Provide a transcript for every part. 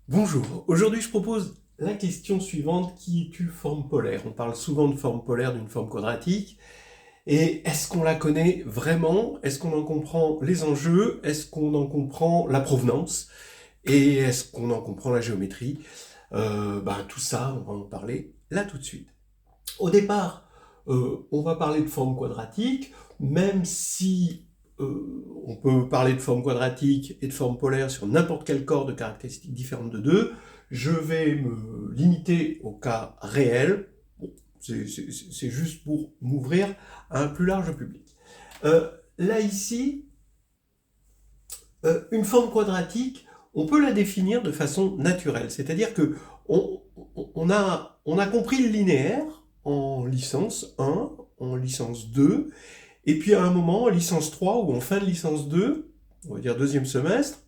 Bonjour, aujourd'hui je propose la question suivante, qui est une forme polaire. On parle souvent de forme polaire, d'une forme quadratique, et est-ce qu'on la connaît vraiment? Est-ce qu'on en comprend les enjeux? Est-ce qu'on en comprend la provenance? Et est-ce qu'on en comprend la géométrie? Tout ça, on va en parler là tout de suite. Au départ, on va parler de forme quadratique, même si on peut parler de forme quadratique et de forme polaire sur n'importe quel corps de caractéristiques différentes de 2. Je vais me limiter au cas réel. Bon, c'est juste pour m'ouvrir à un plus large public. Là, ici, une forme quadratique, on peut la définir de façon naturelle. C'est-à-dire que on a compris le linéaire en licence 1, en licence 2, et puis à un moment, en licence 3 ou en fin de licence 2, on va dire deuxième semestre,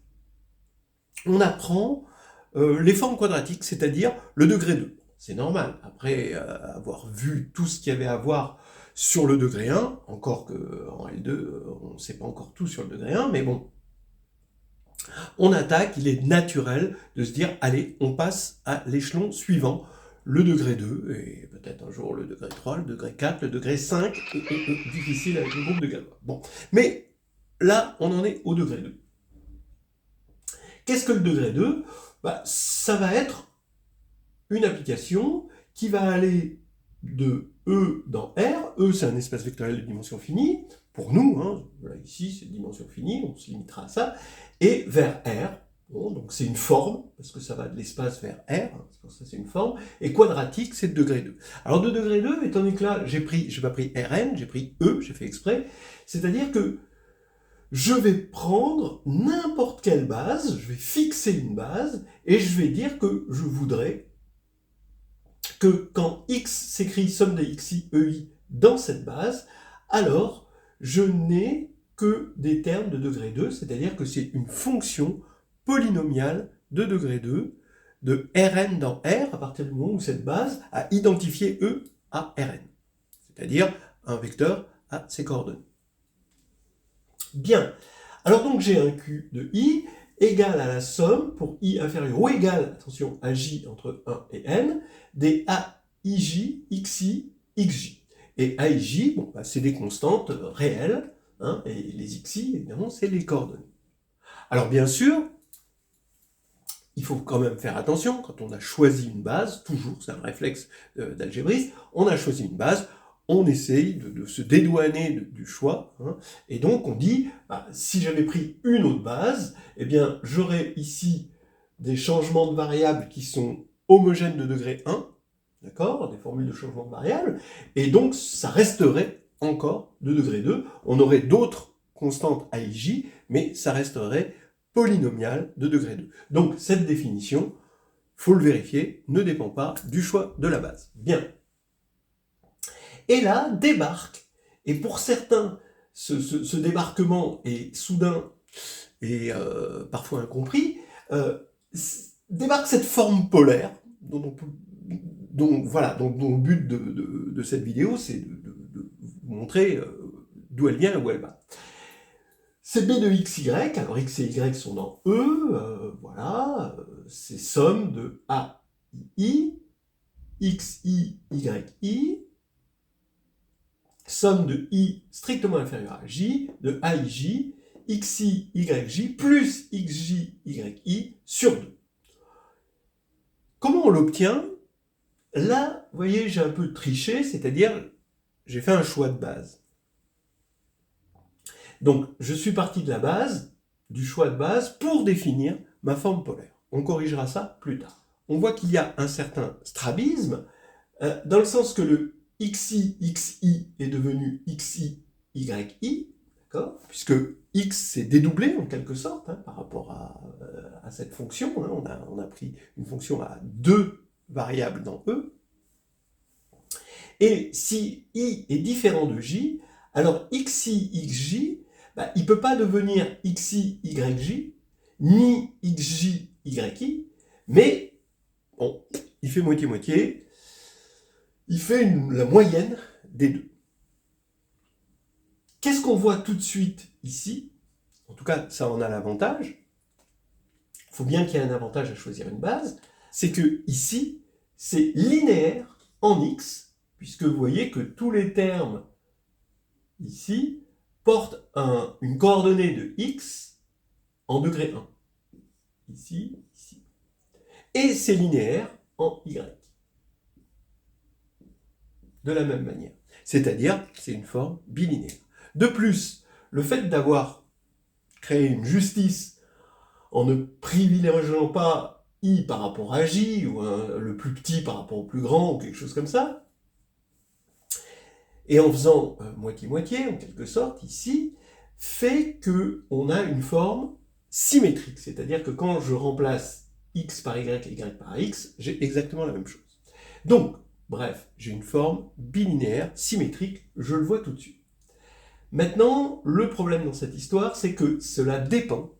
on apprend les formes quadratiques, c'est-à-dire le degré 2. C'est normal, après avoir vu tout ce qu'il y avait à voir sur le degré 1, encore qu'en L2, on ne sait pas encore tout sur le degré 1, mais bon, on attaque, il est naturel de se dire, allez, on passe à l'échelon suivant, le degré 2, et peut-être un jour le degré 3, le degré 4, le degré 5, difficile avec le groupe de Galois. Bon, mais là, on en est au degré 2. Qu'est-ce que le degré 2? Ça va être une application qui va aller de E dans R. E, c'est un espace vectoriel de dimension finie, pour nous, hein, voilà, ici, c'est dimension finie, on se limitera à ça, et vers R. Bon, donc c'est une forme, parce que ça va de l'espace vers R, hein, c'est pour ça que c'est une forme, et quadratique, c'est de degré 2. Alors de degré 2, étant donné que là, j'ai pas pris Rn, j'ai pris E, j'ai fait exprès, c'est-à-dire que je vais prendre n'importe quelle base, je vais fixer une base, et je vais dire que je voudrais que quand x s'écrit somme des xi, ei dans cette base, alors je n'ai que des termes de degré 2, c'est-à-dire que c'est une fonction polynomiale de degré 2 de Rn dans R, à partir du moment où cette base a identifié E à Rn, c'est-à-dire un vecteur à ses coordonnées. Bien, alors donc j'ai un Q de I égale à la somme, pour I inférieur ou égal, attention, à J entre 1 et N, des AIJ, XI, XJ. Et AIJ, bon, c'est des constantes réelles, hein, et les XI, évidemment, c'est les coordonnées. Alors bien sûr, il faut quand même faire attention, quand on a choisi une base, toujours, c'est un réflexe d'algébriste, on a choisi une base, on essaye de se dédouaner du choix, hein, et donc on dit, si j'avais pris une autre base, eh bien j'aurais ici des changements de variables qui sont homogènes de degré 1, d'accord, des formules de changement de variables, et donc ça resterait encore de degré 2, on aurait d'autres constantes AIJ, mais ça resterait polynomial de degré 2. Donc cette définition, faut le vérifier, ne dépend pas du choix de la base. Bien. Et là, débarque, et pour certains, ce débarquement est soudain et parfois incompris, débarque cette forme polaire, dont le but de cette vidéo, c'est de vous montrer d'où elle vient et où elle va. C'est B de xy, alors x et y sont dans E, voilà, c'est somme de A, I, xi, yi, somme de i strictement inférieur à j, de aij, xi, yj, plus xj, yi sur 2. Comment on l'obtient? Là, vous voyez, j'ai un peu triché, c'est-à-dire, j'ai fait un choix de base. Donc, je suis parti de la base, du choix de base, pour définir ma forme polaire. On corrigera ça plus tard. On voit qu'il y a un certain strabisme, dans le sens que le xi, xi est devenu xi, yi, d'accord, puisque x s'est dédoublé en quelque sorte, hein, par rapport à cette fonction, hein, on a pris une fonction à deux variables dans E, et si i est différent de j, alors xi, xj, il ne peut pas devenir xi, yj, ni xj, yi, mais bon, il fait moitié-moitié, il fait la moyenne des deux. Qu'est-ce qu'on voit tout de suite ici? En tout cas, ça en a l'avantage. faut bien qu'il y ait un avantage à choisir une base, c'est que ici, c'est linéaire en x, puisque vous voyez que tous les termes ici portent une coordonnée de x en degré 1. Ici, ici. Et c'est linéaire en y. De la même manière. C'est-à-dire, c'est une forme bilinéaire. De plus, le fait d'avoir créé une justice en ne privilégiant pas i par rapport à j, ou le plus petit par rapport au plus grand, ou quelque chose comme ça, et en faisant moitié-moitié, en quelque sorte, ici, fait qu'on a une forme symétrique. C'est-à-dire que quand je remplace x par y et y par x, j'ai exactement la même chose. Donc, bref, j'ai une forme bilinéaire, symétrique, je le vois tout de suite. Maintenant, le problème dans cette histoire, c'est que cela dépend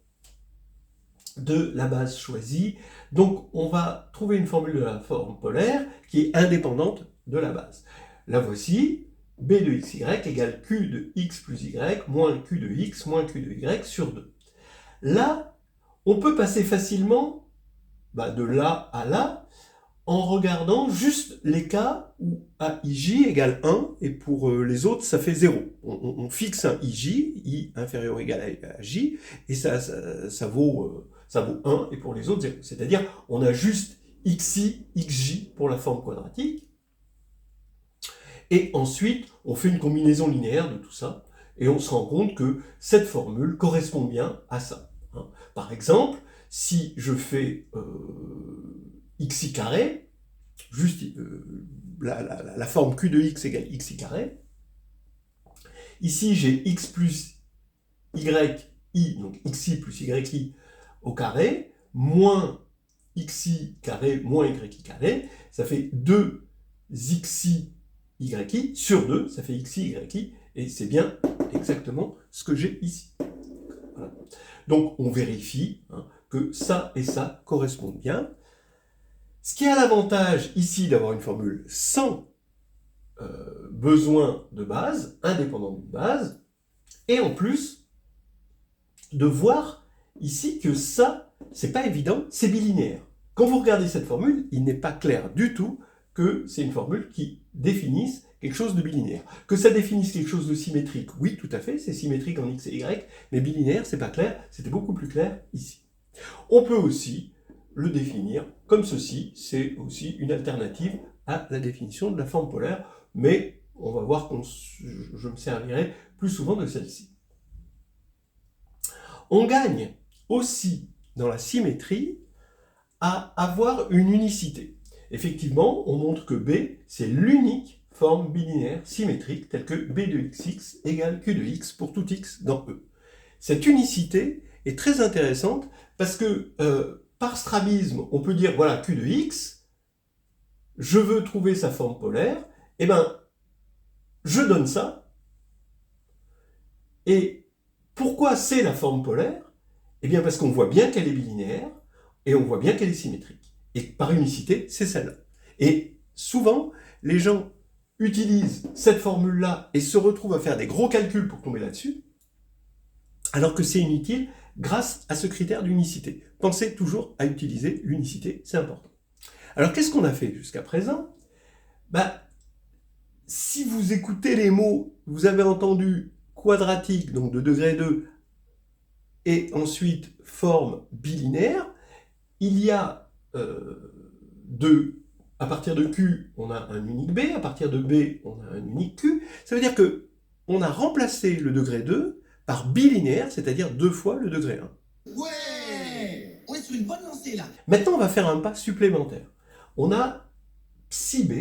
de la base choisie. Donc, on va trouver une formule de la forme polaire qui est indépendante de la base. La voici, b de xy égale q de x plus y moins q de x moins q de y sur 2. Là, on peut passer facilement de là à là en regardant juste les cas où AIJ égale 1 et pour les autres ça fait 0. On fixe un IJ, I inférieur ou égal à J, et ça vaut 1 et pour les autres 0. C'est-à-dire on a juste XI, XJ pour la forme quadratique. Et ensuite, on fait une combinaison linéaire de tout ça, et on se rend compte que cette formule correspond bien à ça. Par exemple, si je fais xi carré, juste la forme q de x égale xi carré, ici j'ai x plus yi, donc xi plus yi au carré, moins xi carré moins yi carré, ça fait 2 xi yi sur 2, ça fait xi yi, et c'est bien exactement ce que j'ai ici. Voilà. Donc on vérifie que ça et ça correspondent bien. Ce qui a l'avantage ici d'avoir une formule sans besoin de base, indépendante d'une base, et en plus de voir ici que ça, c'est pas évident, c'est bilinéaire. Quand vous regardez cette formule, il n'est pas clair du tout que c'est une formule qui définisse quelque chose de bilinéaire. Que ça définisse quelque chose de symétrique, oui, tout à fait, c'est symétrique en x et y, mais bilinéaire, c'est pas clair, c'était beaucoup plus clair ici. On peut aussi le définir comme ceci, c'est aussi une alternative à la définition de la forme polaire, mais on va voir que je me servirai plus souvent de celle-ci. On gagne aussi dans la symétrie à avoir une unicité. Effectivement, on montre que B, c'est l'unique forme bilinéaire symétrique telle que B de xx égale Q de x pour tout x dans E. Cette unicité est très intéressante parce que par strabisme, on peut dire, voilà, Q de x, je veux trouver sa forme polaire, et bien, je donne ça, et pourquoi c'est la forme polaire? Eh bien, parce qu'on voit bien qu'elle est bilinéaire, et on voit bien qu'elle est symétrique. Et par unicité, c'est celle-là. Et souvent, les gens utilisent cette formule-là et se retrouvent à faire des gros calculs pour tomber là-dessus, alors que c'est inutile grâce à ce critère d'unicité. Pensez toujours à utiliser l'unicité, c'est important. Alors qu'est-ce qu'on a fait jusqu'à présent? Si vous écoutez les mots, vous avez entendu quadratique, donc de degré 2, et ensuite forme bilinéaire, il y a à partir de Q, on a un unique B, à partir de B, on a un unique Q. Ça veut dire que on a remplacé le degré 2 par bilinéaire, c'est-à-dire 2 fois le degré 1. Ouais! On est sur une bonne lancée là. Maintenant, on va faire un pas supplémentaire. On a psi B,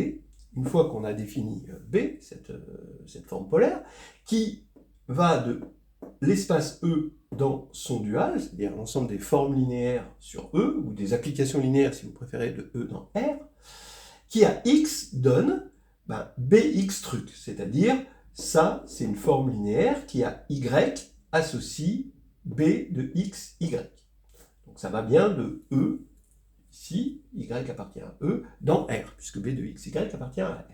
une fois qu'on a défini B, cette forme polaire, qui va de l'espace E dans son dual, c'est-à-dire l'ensemble des formes linéaires sur E, ou des applications linéaires si vous préférez de E dans R, qui à X donne BX truc, c'est-à-dire ça c'est une forme linéaire qui à Y associe B de X, Y. Donc ça va bien de E, ici, Y appartient à E, dans R, puisque B de X, Y appartient à R.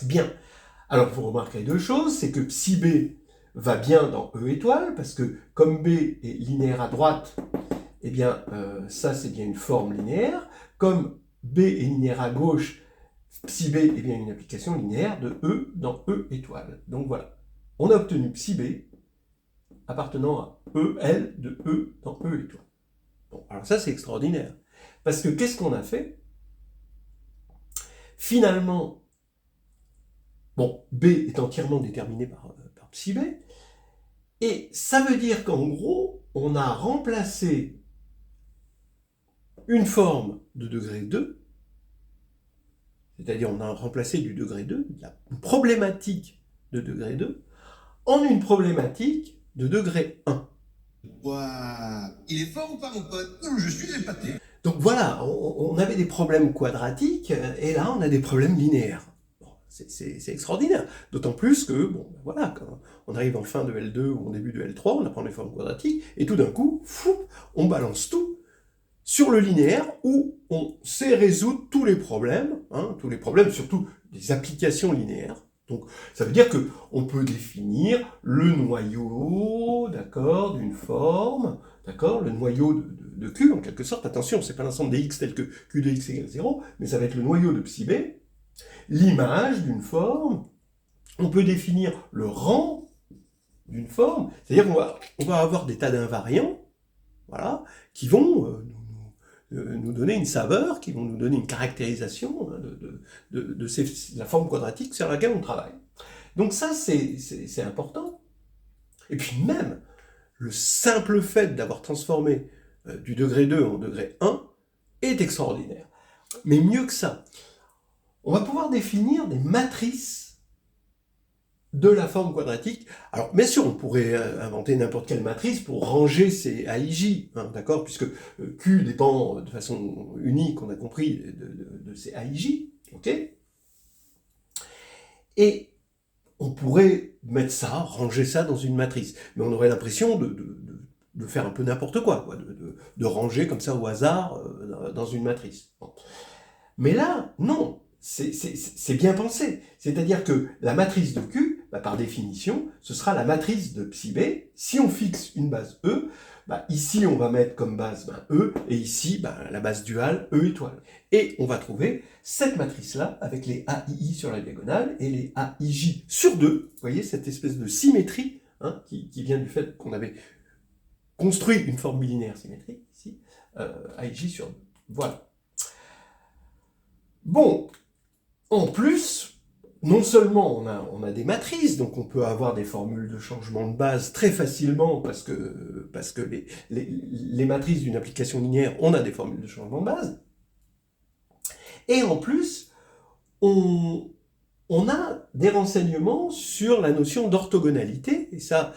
Bien, alors vous remarquerez deux choses, c'est que psi B va bien dans E étoile, parce que comme B est linéaire à droite, eh bien, ça, c'est bien une forme linéaire. Comme B est linéaire à gauche, psi B est bien une application linéaire de E dans E étoile. Donc voilà, on a obtenu psi B appartenant à E, L de E dans E étoile. Bon, alors ça, c'est extraordinaire. Parce que qu'est-ce qu'on a fait? Finalement, bon, B est entièrement déterminé par psi B, et ça veut dire qu'en gros, on a remplacé une forme de degré 2, c'est-à-dire on a remplacé du degré 2, une problématique de degré 2, en une problématique de degré 1. Ouah, il est fort ou pas, mon pote? Je suis épaté. Donc voilà, on avait des problèmes quadratiques, et là on a des problèmes linéaires. Bon, c'est extraordinaire. D'autant plus que, bon, ben voilà, quand on arrive en fin de L2 ou en début de L3, on apprend les formes quadratiques, et tout d'un coup, fou, on balance tout sur le linéaire où on sait résoudre tous les problèmes, surtout des applications linéaires. Donc ça veut dire que on peut définir le noyau, d'accord, d'une forme, d'accord, le noyau de Q en quelque sorte. Attention, c'est pas l'ensemble des x tel que Q de x égale 0, mais ça va être le noyau de psi b, l'image d'une forme. On peut définir le rang d'une forme, c'est-à-dire qu'on va avoir des tas d'invariants, voilà, qui vont nous donner une saveur, qui vont nous donner une caractérisation de la forme quadratique sur laquelle on travaille. Donc ça, c'est important. Et puis même, le simple fait d'avoir transformé du degré 2 en degré 1 est extraordinaire. Mais mieux que ça, on va pouvoir définir des matrices de la forme quadratique. Alors, bien sûr, on pourrait inventer n'importe quelle matrice pour ranger ces AIJ, hein, d'accord, puisque Q dépend de façon unique, on a compris, de ces AIJ, ok. Et on pourrait mettre ça, ranger ça dans une matrice, mais on aurait l'impression de faire un peu n'importe quoi, de ranger comme ça au hasard dans une matrice. Bon. Mais là, non, c'est bien pensé. C'est-à-dire que la matrice de Q, par définition, ce sera la matrice de psi b. Si on fixe une base E, ici on va mettre comme base E, et ici la base duale E étoile. Et on va trouver cette matrice-là avec les AII sur la diagonale et les AIJ sur 2. Vous voyez cette espèce de symétrie hein, qui vient du fait qu'on avait construit une forme bilinéaire symétrique, ici, AIJ sur 2. Voilà. Bon, en plus, non seulement on a des matrices, donc on peut avoir des formules de changement de base très facilement, parce que les matrices d'une application linéaire, on a des formules de changement de base, et en plus, on a des renseignements sur la notion d'orthogonalité, et ça,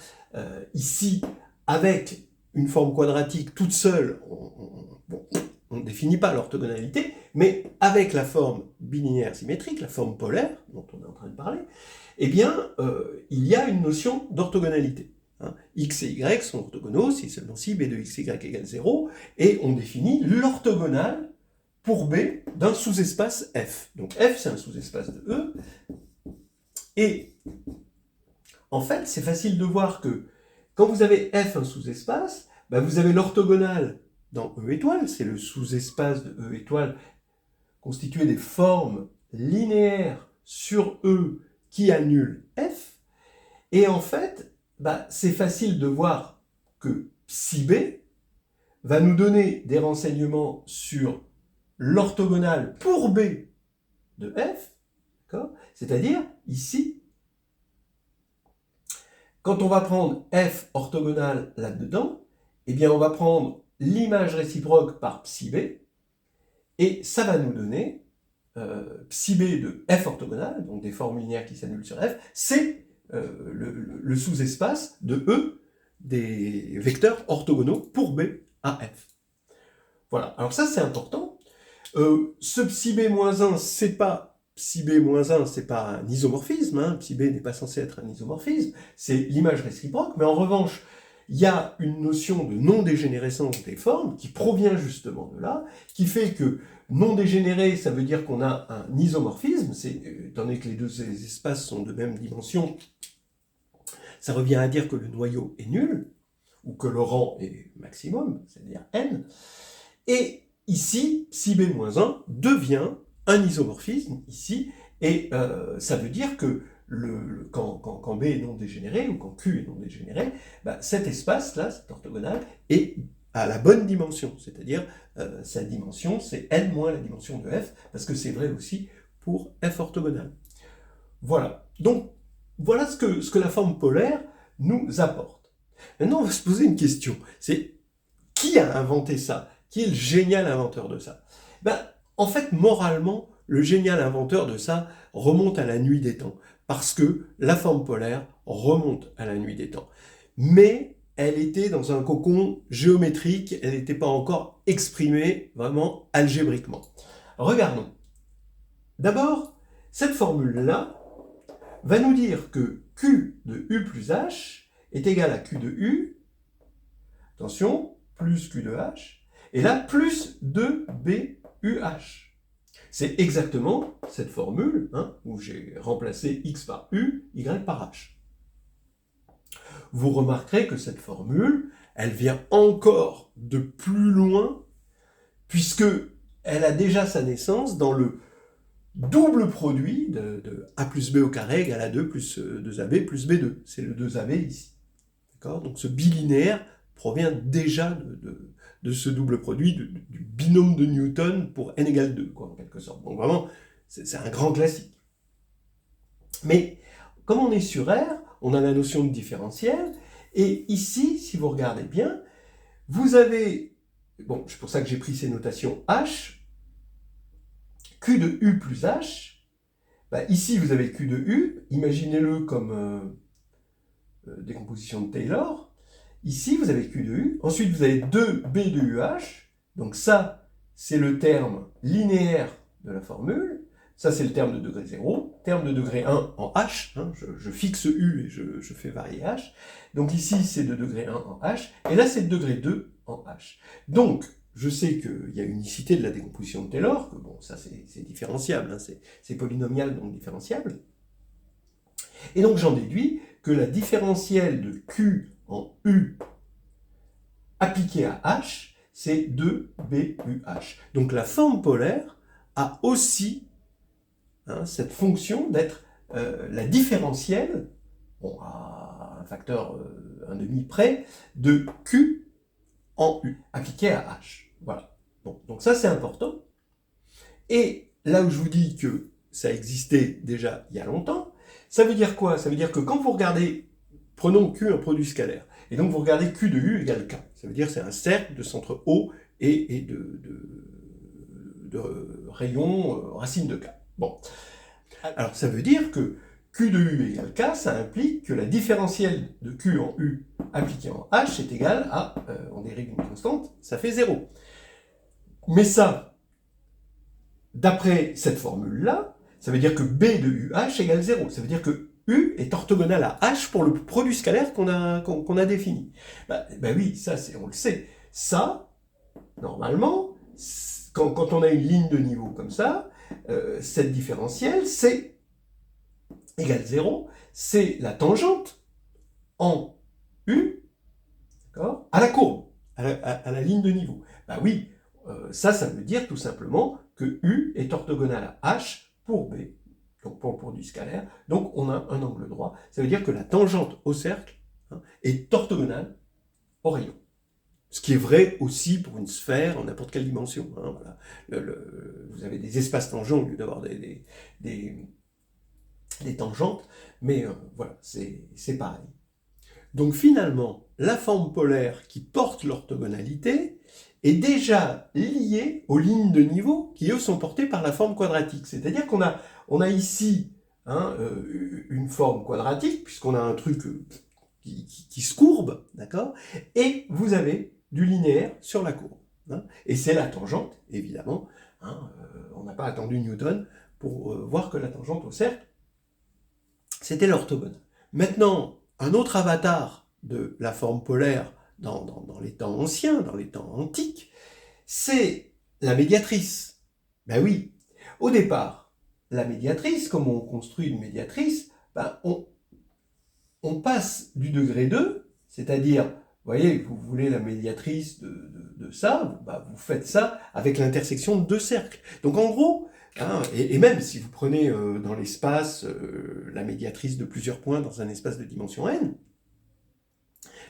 ici, avec une forme quadratique toute seule, on ne définit pas l'orthogonalité, mais avec la forme bilinéaire symétrique, la forme polaire, dont on est en train de parler, eh bien, il y a une notion d'orthogonalité. Hein. X et Y sont orthogonaux si seulement si b de x, y égale 0, et on définit l'orthogonale pour B d'un sous-espace F. Donc F, c'est un sous-espace de E, et en fait, c'est facile de voir que quand vous avez F, un sous-espace, vous avez l'orthogonale dans E étoile, c'est le sous-espace de E étoile constitué des formes linéaires sur E qui annulent F. Et en fait, c'est facile de voir que psi B va nous donner des renseignements sur l'orthogonale pour B de F, c'est-à-dire ici, quand on va prendre F orthogonale là-dedans, eh bien on va prendre l'image réciproque par psi b, et ça va nous donner psi b de f orthogonale, donc des formes linéaires qui s'annulent sur f, c'est le sous-espace de E des vecteurs orthogonaux pour B à f. Voilà, alors ça c'est important. Ce psi b-1, c'est pas psi b-1, c'est pas un isomorphisme, hein. Psi b n'est pas censé être un isomorphisme, c'est l'image réciproque, mais en revanche, il y a une notion de non-dégénérescence des formes qui provient justement de là, qui fait que non-dégénéré, ça veut dire qu'on a un isomorphisme, étant donné que les deux espaces sont de même dimension, ça revient à dire que le noyau est nul, ou que le rang est maximum, c'est-à-dire n. Et ici, si B-1 devient un isomorphisme, ici, et ça veut dire que quand B est non dégénéré, ou quand Q est non dégénéré, bah, cet espace-là, cet orthogonal, est à la bonne dimension, c'est-à-dire sa dimension, c'est n moins la dimension de f, parce que c'est vrai aussi pour f orthogonal. Voilà. Donc, voilà ce que la forme polaire nous apporte. Maintenant, on va se poser une question. C'est qui a inventé ça? Qui est le génial inventeur de ça? Ben, en fait, moralement, le génial inventeur de ça remonte à la nuit des temps. Parce que la forme polaire remonte à la nuit des temps. Mais elle était dans un cocon géométrique, elle n'était pas encore exprimée vraiment algébriquement. Regardons. D'abord, cette formule-là va nous dire que Q de U plus H est égal à Q de U, attention, plus Q de H, et là, plus 2BUH. C'est exactement cette formule, où j'ai remplacé X par U, Y par H. Vous remarquerez que cette formule, elle vient encore de plus loin, puisque elle a déjà sa naissance dans le double produit de A plus B au carré égale à 2 plus 2AB plus B2. C'est le 2AB ici. D'accord ? Donc ce bilinéaire provient déjà de ce double produit, du binôme de Newton pour n égale 2, quoi, en quelque sorte. Donc vraiment, c'est un grand classique. Mais comme on est sur R, on a la notion de différentiel, et ici, si vous regardez bien, vous avez, bon, c'est pour ça que j'ai pris ces notations H, Q de U plus H, bah, ici vous avez Q de U, imaginez-le comme décomposition de Taylor, ici vous avez Q de U, ensuite vous avez 2B de UH, donc ça c'est le terme linéaire de la formule, ça c'est le terme de degré 0, terme de degré 1 en H, je fixe U et je fais varier H, donc ici c'est de degré 1 en H, et là c'est de degré 2 en H. Donc, je sais qu'il y a unicité de la décomposition de Taylor, que bon, ça c'est différenciable, c'est polynomial donc différenciable. Et donc j'en déduis que la différentielle de Q en U appliquée à H, c'est 2BUH. Donc la forme polaire a aussi cette fonction d'être la différentielle, bon, à un facteur 1,5 près, de Q en U, appliquée à H. Voilà. Bon, donc ça c'est important. Et là où je vous dis que ça existait déjà il y a longtemps, ça veut dire quoi? Ça veut dire que quand vous regardez, prenons Q un produit scalaire, et donc vous regardez Q de U égale K. Ça veut dire que c'est un cercle de centre O et de rayon racine de K. Bon. Alors ça veut dire que Q de U égale K, ça implique que la différentielle de Q en U appliquée en H est égale à, on dérive une constante, ça fait 0. Mais ça, d'après cette formule-là, ça veut dire que B de UH égale 0. Ça veut dire que U est orthogonal à H pour le produit scalaire qu'on a défini. Bah oui, ça on le sait. Ça, normalement, quand on a une ligne de niveau comme ça, cette différentielle, c'est égale 0, c'est la tangente en U, d'accord, à la courbe, à la ligne de niveau. Bah oui, ça veut dire tout simplement que U est orthogonal à H pour B, donc pour du scalaire, donc on a un angle droit. Ça veut dire que la tangente au cercle est orthogonale au rayon. Ce qui est vrai aussi pour une sphère en n'importe quelle dimension. Voilà. Vous avez des espaces tangents au lieu d'avoir des tangentes, mais voilà, c'est pareil. Donc finalement, la forme polaire qui porte l'orthogonalité est déjà liée aux lignes de niveau qui, eux, sont portées par la forme quadratique. C'est-à-dire qu'on a ici une forme quadratique, puisqu'on a un truc qui se courbe, d'accord? Et vous avez du linéaire sur la courbe. Et c'est la tangente, évidemment. On n'a pas attendu Newton pour voir que la tangente au cercle, c'était l'orthogone. Maintenant, un autre avatar de la forme polaire dans les temps anciens, dans les temps antiques, c'est la médiatrice. Ben oui, au départ, la médiatrice, comme on construit une médiatrice, on passe du degré 2, c'est-à-dire voyez, vous voulez la médiatrice de ça, bah, vous faites ça avec l'intersection de deux cercles. Donc en gros, hein, et même si vous prenez dans l'espace la médiatrice de plusieurs points dans un espace de dimension n,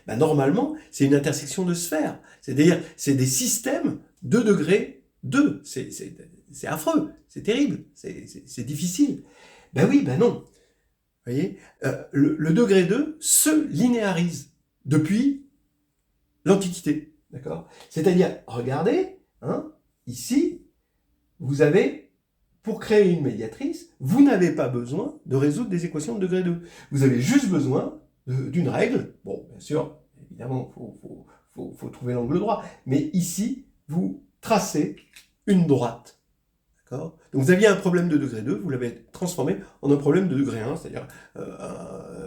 bah, normalement, c'est une intersection de sphères. C'est-à-dire, c'est des systèmes de degré 2. C'est affreux, c'est terrible, c'est difficile. Ben oui, ben non. Vous voyez, le degré 2 se linéarise depuis l'Antiquité. D'accord ? C'est-à-dire, regardez, hein, ici, vous avez, pour créer une médiatrice, vous n'avez pas besoin de résoudre des équations de degré 2. Vous avez juste besoin d'une règle. Bon, bien sûr, évidemment, il faut trouver l'angle droit. Mais ici, vous tracez une droite. D'accord ? Donc vous aviez un problème de degré 2, vous l'avez transformé en un problème de degré 1, c'est-à-dire,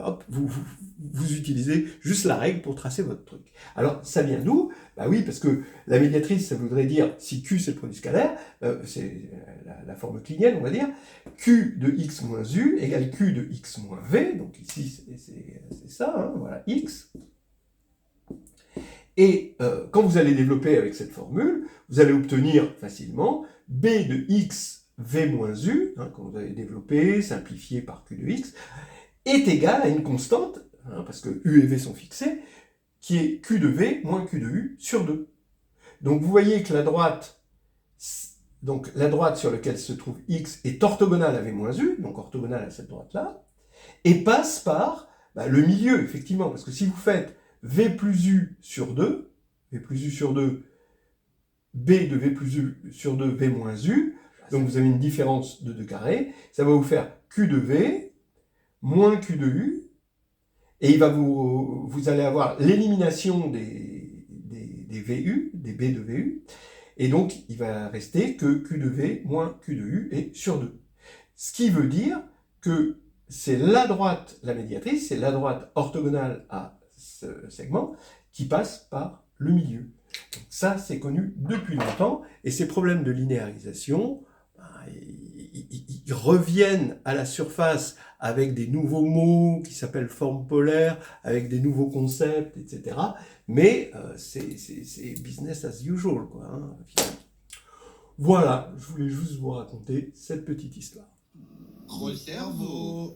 hop, vous utilisez juste la règle pour tracer votre truc. Alors, ça vient d'où ? Bah oui, parce que la médiatrice, ça voudrait dire, si Q c'est le produit scalaire, c'est la forme euclidienne, on va dire, Q de x moins U égale Q de x moins V, donc ici c'est ça, hein, voilà, x. Et quand vous allez développer avec cette formule, vous allez obtenir facilement b de x v moins u, hein, quand vous allez développer, simplifié par q de x, est égal à une constante, hein, parce que u et v sont fixés, qui est q de v moins q de u sur 2. Donc vous voyez que la droite sur laquelle se trouve x est orthogonale à v moins u, donc orthogonale à cette droite-là, et passe par le milieu, effectivement, parce que si vous faites v plus u sur 2, v plus u sur 2, b de v plus u sur 2, v moins u, donc vous avez une différence de 2 carrés, ça va vous faire q de v moins q de u, et vous allez avoir l'élimination des VU, des B de VU, et donc il va rester que Q de V moins Q de U est sur 2. Ce qui veut dire que c'est la droite, la médiatrice, c'est la droite orthogonale à ce segment qui passe par le milieu. Donc ça, c'est connu depuis longtemps, et ces problèmes de linéarisation, ils reviennent à la surface avec des nouveaux mots qui s'appellent forme polaire, avec des nouveaux concepts, etc. Mais c'est business as usual, quoi, hein, finalement. Voilà, je voulais juste vous raconter cette petite histoire. Gros cerveau.